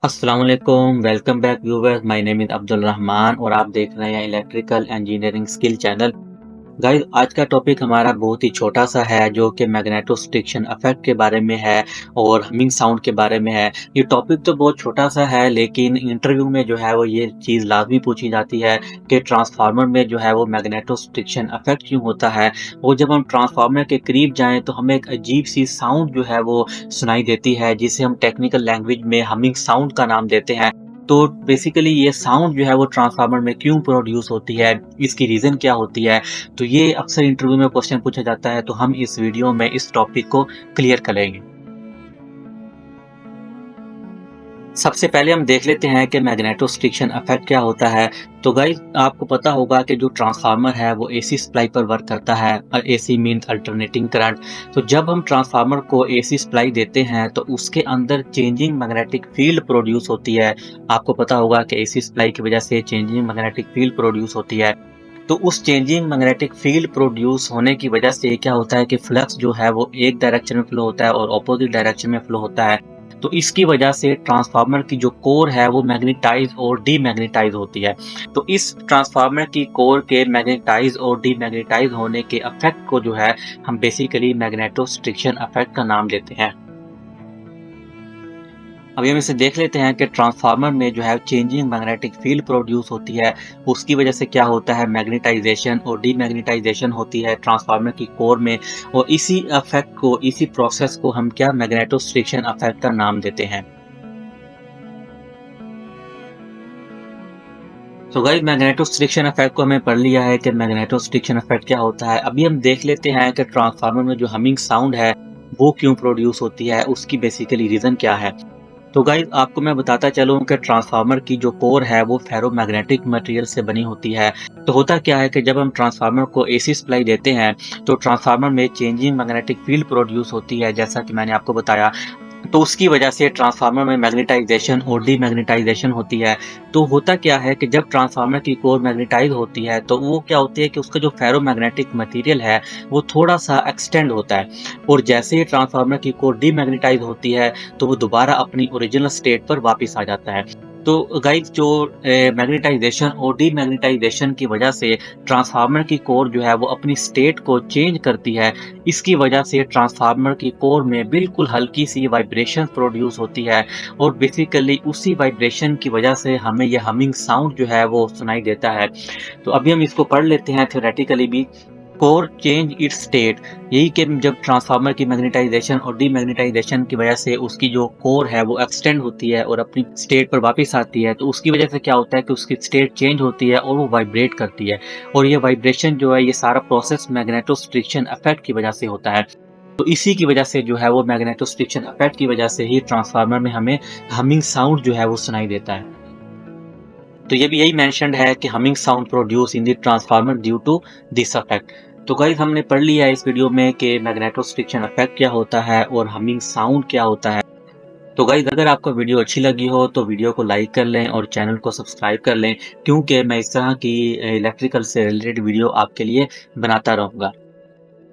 अस्सलाम वालेकुम, welcome back viewers. My name is Abdul Rahman और आप देख रहे हैं electrical engineering skill channel. Guys, आज का टॉपिक हमारा बहुत ही छोटा-सा है जो कि मैग्नेटोस्ट्रिक्शन इफेक्ट के बारे में है और हमिंग साउंड के बारे में है। ये टॉपिक तो बहुत छोटा-सा है लेकिन इंटरव्यू में जो है वो ये चीज़ लाज़मी पूछी जाती है कि ट्रांसफार्मर में जो है वो मैग्नेटोस्ट्रिक्शन इफेक्ट क्यों होता है? और जब हम ट्रांसफार्मर के करीब जाएँ तो हमें एक अजीब-सी साउंड जो है वो सुनाई देती है जिसे हम टेक्निकल लैंग्वेज में हमिंग साउंड का नाम देते हैं। तो बेसिकली ये साउंड जो है वो ट्रांसफार्मर में क्यों प्रोड्यूस होती है? इसकी रीज़न क्या होती है? तो ये अक्सर इंटरव्यू में क्वेश्चन पूछा जाता है, तो हम इस वीडियो में इस टॉपिक को क्लियर करेंगे। सबसे पहले हम देख लेते हैं कि मैग्नेटोस्ट्रिक्शन इफेक्ट क्या होता है। तो गाइस, आपको पता होगा कि जो ट्रांसफार्मर है वो एसी सप्लाई पर वर्क करता है और एसी मींस अल्टरनेटिंग करंट। तो जब हम ट्रांसफार्मर को एसी सप्लाई देते हैं तो उसके अंदर चेंजिंग मैग्नेटिक फील्ड प्रोड्यूस होती है। आपको पता होगा कि एसी सप्लाई की वजह से चेंजिंग मैग्नेटिक फील्ड प्रोड्यूस होती है। तो उस चेंजिंग मैग्नेटिक फील्ड प्रोड्यूस होने की वजह से क्या होता है कि फ्लक्स जो है वो एक डायरेक्शन में फ्लो होता है और ऑपोजिट डायरेक्शन में फ्लो होता है। तो इसकी वजह से ट्रांसफार्मर की जो कोर है वो मैग्नेटाइज और डीमैग्नेटाइज होती है। तो इस ट्रांसफार्मर की कोर के मैग्नेटाइज और डीमैग्नेटाइज होने के इफेक्ट को जो है हम बेसिकली मैग्नेटोस्ट्रिक्शन इफेक्ट का नाम देते हैं। अभी हम इसे देख लेते हैं कि ट्रांसफार्मर में जो है चेंजिंग मैग्नेटिक फील्ड प्रोड्यूस होती है। उसकी वजह से क्या होता है, मैग्नेटाइजेशन और डीमैग्नेटाइजेशन होती है ट्रांसफार्मर की कोर में। और इसी इफेक्ट को, इसी प्रोसेस को हम क्या मैग्नेटोस्ट्रिक्शन इफेक्ट का नाम देते हैं। तो गाइस, मैग्नेटोस्ट्रिक्शन इफेक्ट को हमें पढ़ लिया है कि मैग्नेटोस्ट्रिक्शन इफेक्ट क्या होता है। अभी हम देख लेते हैं कि ट्रांसफार्मर में जो हमिंग साउंड है वो क्यों प्रोड्यूस होती है, उसकी बेसिकली रीजन क्या है। तो गाइस, आपको मैं बताता चलूँ कि ट्रांसफार्मर की जो कोर है वो फेरोमैग्नेटिक मटेरियल से बनी होती है। तो होता क्या है कि जब हम ट्रांसफार्मर को एसी सप्लाई देते हैं तो ट्रांसफार्मर में चेंजिंग मैग्नेटिक फील्ड प्रोड्यूस होती है, जैसा कि मैंने आपको बताया। तो उसकी वजह से ट्रांसफार्मर में मैग्नेटाइजेशन और डीमैग्नेटाइजेशन होती है। तो होता क्या है कि जब ट्रांसफार्मर की कोर मैग्नेटाइज होती है तो वो क्या होती है कि उसका जो फेरोमैग्नेटिक मटेरियल है वो थोड़ा-सा एक्सटेंड होता है। और जैसे ही ट्रांसफार्मर की कोर डीमैग्नेटाइज होती है तो वो दोबारा अपनी ओरिजिनल स्टेट पर वापस आ जाता है। तो गाइस, जो मैग्नेटाइजेशन और डीमैग्नेटाइजेशन की वजह से ट्रांसफार्मर की कोर जो है वो अपनी स्टेट को चेंज करती है। इसकी वजह से ट्रांसफार्मर की कोर में बिल्कुल हल्की सी वाइब्रेशन प्रोड्यूस होती है और बेसिकली उसी वाइब्रेशन की वजह से हमें यह हमिंग साउंड जो है वो सुनाई देता है। तो अभी हम इसको पढ़ लेते हैं थ्योरेटिकली भी। कोर चेंज इट्स स्टेट, यही कि जब ट्रांसफार्मर की मैग्नेटाइजेशन और डीमैग्नेटाइजेशन की वजह से उसकी जो कोर है वो एक्सटेंड होती है और अपनी स्टेट पर वापस आती है, तो उसकी वजह से क्या होता है कि उसकी स्टेट चेंज होती है और वो वाइब्रेट करती है। और ये वाइब्रेशन जो है, ये सारा प्रोसेस मैग्नेटोस्ट्रिक्शन इफेक्ट की वजह से होता है। तो इसी की वजह से जो है वो मैग्नेटोस्ट्रिक्शन इफेक्ट की वजह से ही ट्रांसफार्मर में हमें हमिंग साउंड जो है वो सुनाई देता है। तो ये भी यही मेंशन्ड है कि humming sound produce in the transformer due to this effect. तो गाइस, हमने पढ़ लिया है इस वीडियो में कि मैग्नेटोस्ट्रिक्शन इफेक्ट क्या होता है और हमिंग साउंड क्या होता है। तो गाइस, अगर आपको वीडियो अच्छी लगी हो तो वीडियो को लाइक कर लें और चैनल को सब्सक्राइब कर लें, क्योंकि मैं इस तरह की इलेक्ट्रिकल से रिलेटेड वीडियो आपके लिए बनाता रहूँगा।